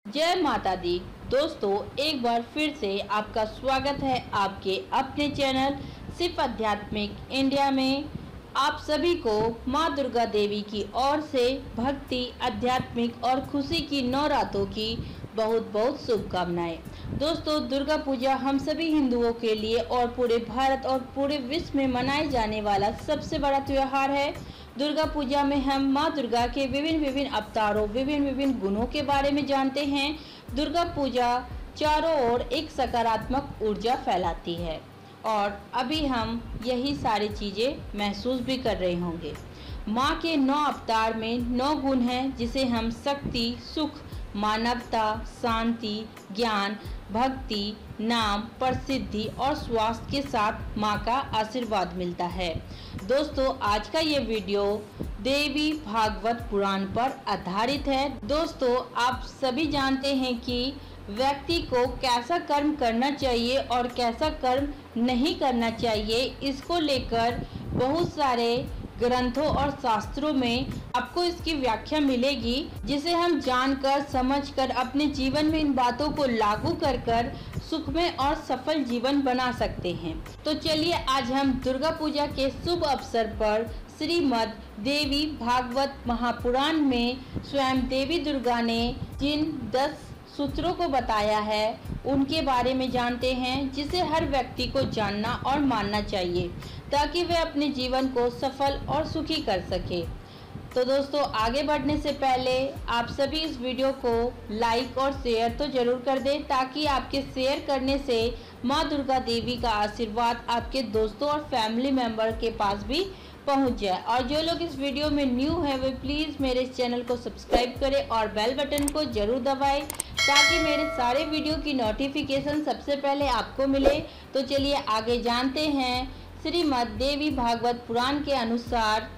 जय माता दी। दोस्तों, एक बार फिर से आपका स्वागत है आपके अपने चैनल सिर्फ आध्यात्मिक इंडिया में। आप सभी को माँ दुर्गा देवी की ओर से भक्ति, आध्यात्मिक और खुशी की नवरात्रों की बहुत बहुत शुभकामनाएं। दोस्तों, दुर्गा पूजा हम सभी हिंदुओं के लिए और पूरे भारत और पूरे विश्व में मनाए जाने वाला सबसे बड़ा त्योहार है। दुर्गा पूजा में हम माँ दुर्गा के विभिन्न अवतारों, विभिन्न गुणों के बारे में जानते हैं। दुर्गा पूजा चारों ओर एक सकारात्मक ऊर्जा फैलाती है और अभी हम यही सारी चीज़ें महसूस भी कर रहे होंगे। माँ के 9 अवतार में 9 गुण हैं, जिसे हम शक्ति, सुख, मानवता, शांति, ज्ञान, भक्ति, नाम, प्रसिद्धि और स्वास्थ्य के साथ माँ का आशीर्वाद मिलता है। दोस्तों, आज का ये वीडियो देवी भागवत पुराण पर आधारित है। दोस्तों, आप सभी जानते हैं कि व्यक्ति को कैसा कर्म करना चाहिए और कैसा कर्म नहीं करना चाहिए, इसको लेकर बहुत सारे ग्रंथों और शास्त्रों में आपको इसकी व्याख्या मिलेगी, जिसे हम जानकर समझकर अपने जीवन में इन बातों को लागू कर सुखमय और सफल जीवन बना सकते हैं। तो चलिए, आज हम दुर्गा पूजा के शुभ अवसर पर श्रीमद् देवी भागवत महापुराण में स्वयं देवी दुर्गा ने जिन 10 सूत्रों को बताया है उनके बारे में जानते हैं, जिसे हर व्यक्ति को जानना और मानना चाहिए ताकि वे अपने जीवन को सफल और सुखी कर सके। तो दोस्तों, आगे बढ़ने से पहले आप सभी इस वीडियो को लाइक और शेयर तो जरूर कर दें, ताकि आपके शेयर करने से माँ दुर्गा देवी का आशीर्वाद आपके दोस्तों और फैमिली मेंबर के पास भी पहुंच जाए। और जो लोग इस वीडियो में न्यू हैं वे प्लीज़ मेरे इस चैनल को सब्सक्राइब करें और बेल बटन को जरूर दबाएं, ताकि मेरे सारे वीडियो की नोटिफिकेशन सबसे पहले आपको मिले। तो चलिए आगे जानते हैं। श्रीमद् देवी भागवत पुराण के अनुसार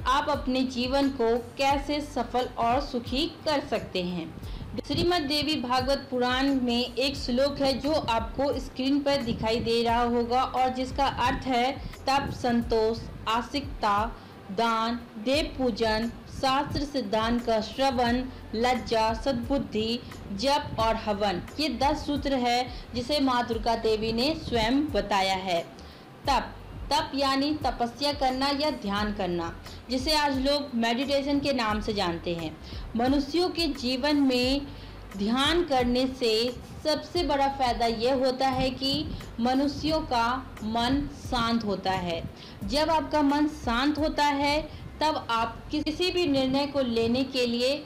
आप अपने जीवन को कैसे सफल और सुखी कर सकते हैं। श्रीमद् देवी भागवत पुराण में एक श्लोक है जो आपको स्क्रीन पर दिखाई दे रहा होगा और जिसका अर्थ है तप, संतोष, आस्तिकता, दान, देव पूजन, शास्त्र सिद्धांत का श्रवण, लज्जा, सद्बुद्धि, जप और हवन। ये 10 सूत्र है जिसे माँ दुर्गा देवी ने स्वयं बताया है। तप यानी तपस्या करना या ध्यान करना, जिसे आज लोग मेडिटेशन के नाम से जानते हैं। मनुष्यों के जीवन में ध्यान करने से सबसे बड़ा फायदा यह होता है कि मनुष्यों का मन शांत होता है। जब आपका मन शांत होता है तब आप किसी भी निर्णय को लेने के लिए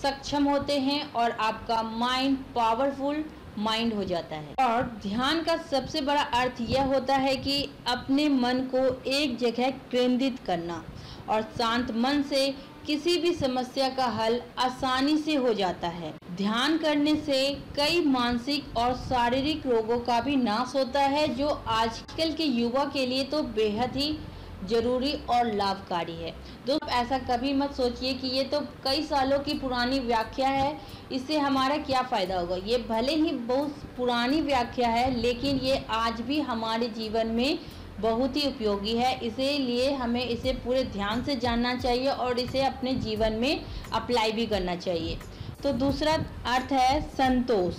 सक्षम होते हैं और आपका माइंड पावरफुल माइंड हो जाता है। और ध्यान का सबसे बड़ा अर्थ यह होता है कि अपने मन को एक जगह केंद्रित करना, और शांत मन से किसी भी समस्या का हल आसानी से हो जाता है। ध्यान करने से कई मानसिक और शारीरिक रोगों का भी नाश होता है, जो आजकल के युवा के लिए तो बेहद ही जरूरी और लाभकारी है। दोस्तों, ऐसा कभी मत सोचिए कि ये तो कई सालों की पुरानी व्याख्या है, इससे हमारा क्या फ़ायदा होगा। ये भले ही बहुत पुरानी व्याख्या है, लेकिन ये आज भी हमारे जीवन में बहुत ही उपयोगी है। इसीलिए हमें इसे पूरे ध्यान से जानना चाहिए और इसे अपने जीवन में अप्लाई भी करना चाहिए। तो दूसरा अर्थ है संतोष।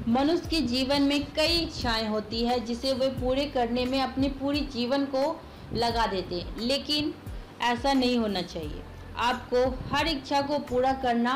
मनुष्य के जीवन में कई इच्छाएं होती है जिसे वे पूरे करने में अपने पूरी जीवन को लगा देते हैं, लेकिन ऐसा नहीं होना चाहिए। आपको हर इच्छा को पूरा करना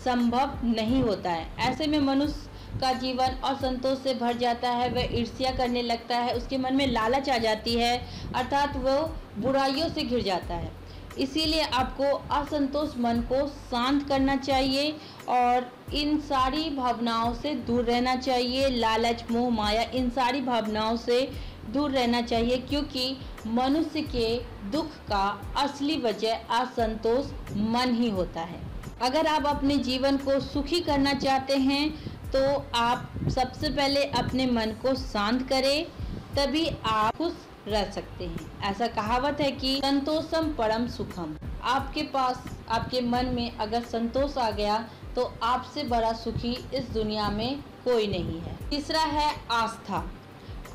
संभव नहीं होता है। ऐसे में मनुष्य का जीवन असंतोष से भर जाता है, वह ईर्ष्या करने लगता है, उसके मन में लालच आ जाती है, अर्थात वो बुराइयों से घिर जाता है। इसीलिए आपको असंतोष मन को शांत करना चाहिए और इन सारी भावनाओं से दूर रहना चाहिए। लालच, मोह, माया, इन सारी भावनाओं से दूर रहना चाहिए, क्योंकि मनुष्य के दुख का असली वजह असंतोष मन ही होता है। अगर आप अपने जीवन को सुखी करना चाहते हैं तो आप सबसे पहले अपने मन को शांत करें, तभी आप खुश रह सकते हैं। ऐसा कहावत है कि संतोषम परम सुखम। आपके पास, आपके मन में अगर संतोष आ गया तो आपसे बड़ा सुखी इस दुनिया में कोई नहीं है। तीसरा है आस्था।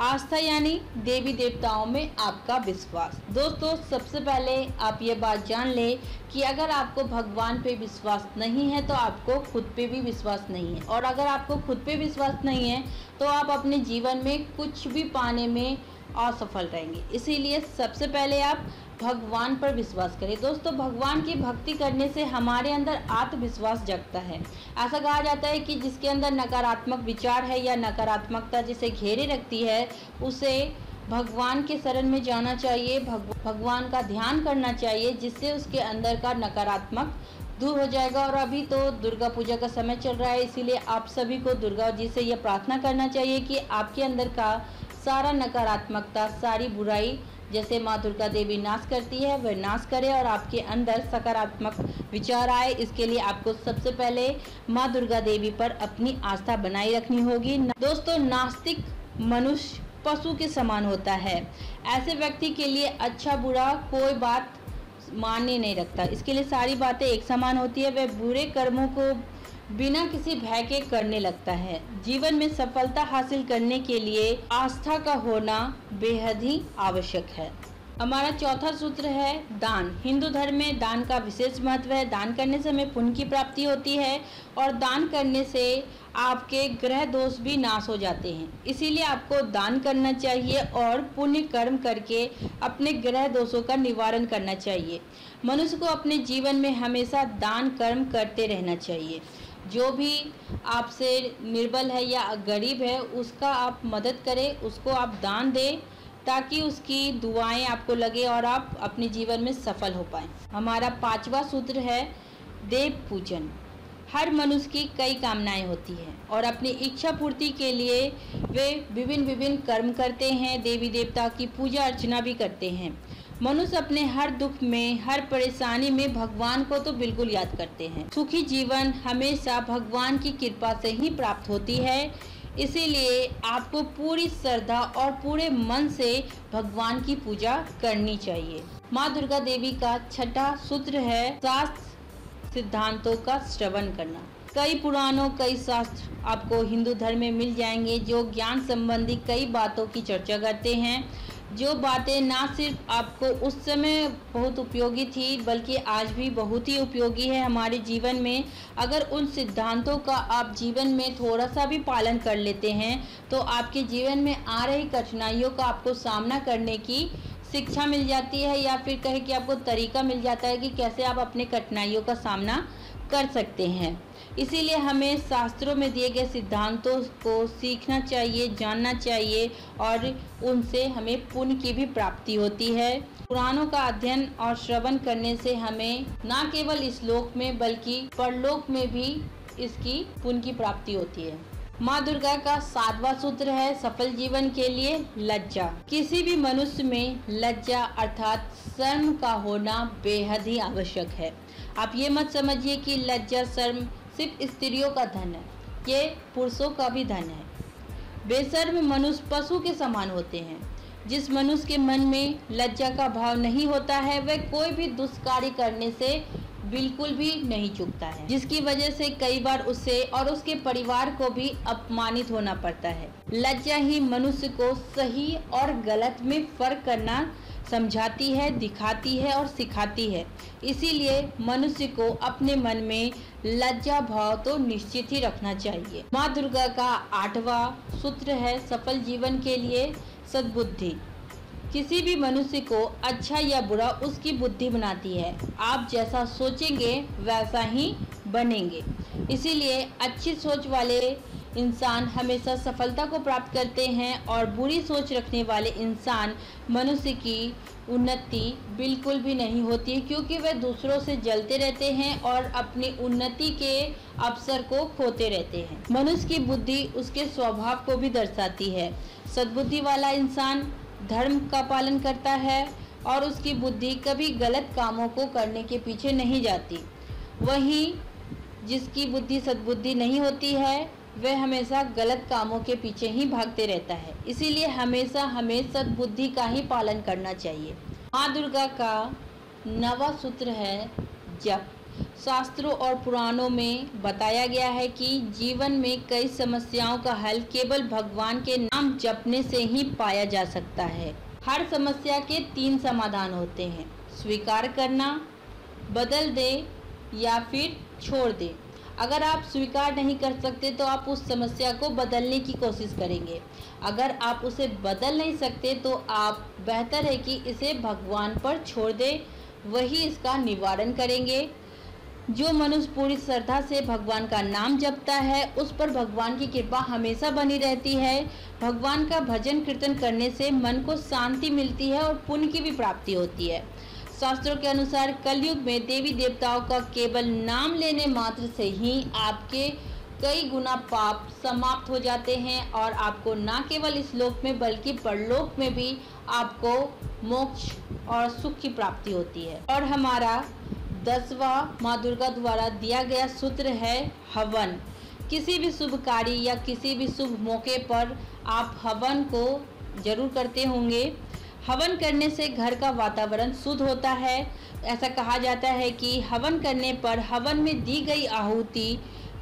आस्था यानी देवी देवताओं में आपका विश्वास। दोस्तों, सबसे पहले आप ये बात जान लें कि अगर आपको भगवान पे विश्वास नहीं है तो आपको खुद पे भी विश्वास नहीं है, और अगर आपको खुद पे विश्वास नहीं है तो आप अपने जीवन में कुछ भी पाने में असफल रहेंगे। इसीलिए सबसे पहले आप भगवान पर विश्वास करें। दोस्तों, भगवान की भक्ति करने से हमारे अंदर आत्मविश्वास जगता है। ऐसा कहा जाता है कि जिसके अंदर नकारात्मक विचार है या नकारात्मकता जिसे घेरे रखती है, उसे भगवान के शरण में जाना चाहिए, भगवान का ध्यान करना चाहिए, जिससे उसके अंदर का नकारात्मक दूर हो जाएगा। और अभी तो दुर्गा पूजा का समय चल रहा है, इसीलिए आप सभी को दुर्गा जी से यह प्रार्थना करना चाहिए कि आपके अंदर का सारा नकारात्मकता, सारी बुराई जैसे माँ दुर्गा देवी नाश करती है वह नाश करे और आपके अंदर सकारात्मक विचार आए। इसके लिए आपको सबसे पहले माँ दुर्गा देवी पर अपनी आस्था बनाए रखनी होगी। दोस्तों, नास्तिक मनुष्य पशु के समान होता है। ऐसे व्यक्ति के लिए अच्छा बुरा कोई बात मायने नहीं रखता। इसके लिए सारी बातें एक समान होती है। वह बुरे कर्मों को बिना किसी भय के करने लगता है। जीवन में सफलता हासिल करने के लिए आस्था का होना बेहद ही आवश्यक है। हमारा चौथा सूत्र है दान। हिंदू धर्म में दान का विशेष महत्व है। दान करने से हमें पुण्य की प्राप्ति होती है और दान करने से आपके ग्रह दोष भी नाश हो जाते हैं। इसीलिए आपको दान करना चाहिए और पुण्य कर्म करके अपने ग्रह दोषों का निवारण करना चाहिए। मनुष्य को अपने जीवन में हमेशा दान कर्म करते रहना चाहिए। जो भी आपसे निर्बल है या गरीब है उसका आप मदद करें, उसको आप दान दें, ताकि उसकी दुआएं आपको लगे और आप अपने जीवन में सफल हो पाएं। हमारा पांचवा सूत्र है देव पूजन। हर मनुष्य की कई कामनाएं होती हैं और अपनी इच्छा पूर्ति के लिए वे विभिन्न कर्म करते हैं, देवी देवता की पूजा अर्चना भी करते हैं। मनुष्य अपने हर दुख में, हर परेशानी में भगवान को तो बिल्कुल याद करते हैं। सुखी जीवन हमेशा भगवान की कृपा से ही प्राप्त होती है। इसीलिए आपको पूरी श्रद्धा और पूरे मन से भगवान की पूजा करनी चाहिए। माँ दुर्गा देवी का छठा सूत्र है शास्त्र सिद्धांतों का श्रवण करना। कई पुराणों, कई शास्त्र आपको हिंदू धर्म में मिल जाएंगे जो ज्ञान संबंधी कई बातों की चर्चा करते हैं। जो बातें ना सिर्फ आपको उस समय बहुत उपयोगी थी बल्कि आज भी बहुत ही उपयोगी है हमारे जीवन में। अगर उन सिद्धांतों का आप जीवन में थोड़ा सा भी पालन कर लेते हैं तो आपके जीवन में आ रही कठिनाइयों का आपको सामना करने की शिक्षा मिल जाती है, या फिर कहे कि आपको तरीका मिल जाता है कि कैसे आप अपने कठिनाइयों का सामना कर सकते हैं। इसीलिए हमें शास्त्रों में दिए गए सिद्धांतों को सीखना चाहिए, जानना चाहिए और उनसे हमें पुण्य की भी प्राप्ति होती है। पुराणों का अध्ययन और श्रवण करने से हमें न केवल इस लोक में बल्कि परलोक में भी इसकी पुण्य की प्राप्ति होती है। माँ दुर्गा का 7वां सूत्र है सफल जीवन के लिए लज्जा। किसी भी मनुष्य में लज्जा अर्थात शर्म का होना बेहद ही आवश्यक है। आप ये मत समझिए कि लज्जा शर्म सिर्फ स्त्रियों का धन है, ये पुरुषों का भी धन है। बेशर्म मनुष्य पशु के समान होते हैं। जिस मनुष्य के मन में लज्जा का भाव नहीं होता है वह कोई भी दुष्कार्य करने से बिल्कुल भी नहीं चूकता है, जिसकी वजह से कई बार उसे और उसके परिवार को भी अपमानित होना पड़ता है। लज्जा ही मनुष्य को सही और गलत में फर्क करना समझाती है, दिखाती है और सिखाती है। इसीलिए मनुष्य को अपने मन में लज्जा भाव तो निश्चित ही रखना चाहिए। माँ दुर्गा का 8वां सूत्र है सफल जीवन के लिए सद्बुद्धि। किसी भी मनुष्य को अच्छा या बुरा उसकी बुद्धि बनाती है। आप जैसा सोचेंगे वैसा ही बनेंगे। इसीलिए अच्छी सोच वाले इंसान हमेशा सफलता को प्राप्त करते हैं और बुरी सोच रखने वाले इंसान मनुष्य की उन्नति बिल्कुल भी नहीं होती, क्योंकि वे दूसरों से जलते रहते हैं और अपनी उन्नति के अवसर को खोते रहते हैं। मनुष्य की बुद्धि उसके स्वभाव को भी दर्शाती है। सद्बुद्धि वाला इंसान धर्म का पालन करता है और उसकी बुद्धि कभी गलत कामों को करने के पीछे नहीं जाती। वहीं जिसकी बुद्धि सद्बुद्धि नहीं होती है वह हमेशा गलत कामों के पीछे ही भागते रहता है। इसीलिए हमेशा हमें सद्बुद्धि का ही पालन करना चाहिए। माँ दुर्गा का 9वां सूत्र है जप। शास्त्रों और पुराणों में बताया गया है कि जीवन में कई समस्याओं का हल केवल भगवान के नाम जपने से ही पाया जा सकता है। हर समस्या के 3 समाधान होते हैं: स्वीकार करना, बदल दे या फिर छोड़ दे। अगर आप स्वीकार नहीं कर सकते तो आप उस समस्या को बदलने की कोशिश करेंगे। अगर आप उसे बदल नहीं सकते तो आप बेहतर है कि इसे भगवान पर छोड़ दें, वही इसका निवारण करेंगे। जो मनुष्य पूरी श्रद्धा से भगवान का नाम जपता है उस पर भगवान की कृपा हमेशा बनी रहती है। भगवान का भजन कीर्तन करने से मन को शांति मिलती है और पुण्य की भी प्राप्ति होती है। शास्त्रों के अनुसार कलयुग में देवी देवताओं का केवल नाम लेने मात्र से ही आपके कई गुना पाप समाप्त हो जाते हैं और आपको न केवल इस लोक में बल्कि परलोक में भी आपको मोक्ष और सुख की प्राप्ति होती है। और हमारा 10वां माँ दुर्गा द्वारा दिया गया सूत्र है हवन। किसी भी शुभ कार्य या किसी भी शुभ मौके पर आप हवन को जरूर करते होंगे। हवन करने से घर का वातावरण शुद्ध होता है। ऐसा कहा जाता है कि हवन करने पर हवन में दी गई आहुति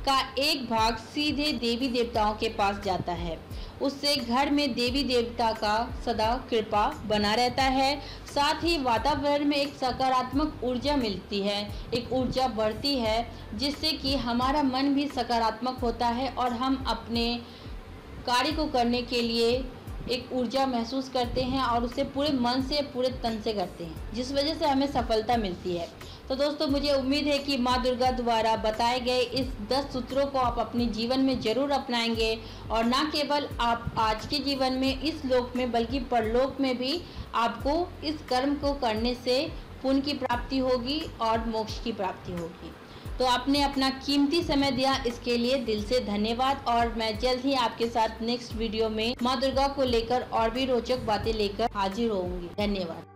का एक भाग सीधे देवी देवताओं के पास जाता है। उससे घर में देवी देवता का सदा कृपा बना रहता है। साथ ही वातावरण में एक सकारात्मक ऊर्जा मिलती है, एक ऊर्जा बढ़ती है, जिससे कि हमारा मन भी सकारात्मक होता है और हम अपने कार्य को करने के लिए एक ऊर्जा महसूस करते हैं और उसे पूरे मन से पूरे तन से करते हैं, जिस वजह से हमें सफलता मिलती है। तो दोस्तों, मुझे उम्मीद है कि माँ दुर्गा द्वारा बताए गए इस 10 सूत्रों को आप अपने जीवन में जरूर अपनाएंगे और न केवल आप आज के जीवन में इस लोक में बल्कि परलोक में भी आपको इस कर्म को करने से पुण्य की प्राप्ति होगी और मोक्ष की प्राप्ति होगी। तो आपने अपना कीमती समय दिया, इसके लिए दिल से धन्यवाद। और मैं जल्द ही आपके साथ नेक्स्ट वीडियो में माँ दुर्गा को लेकर और भी रोचक बातें लेकर हाजिर होंगी। धन्यवाद।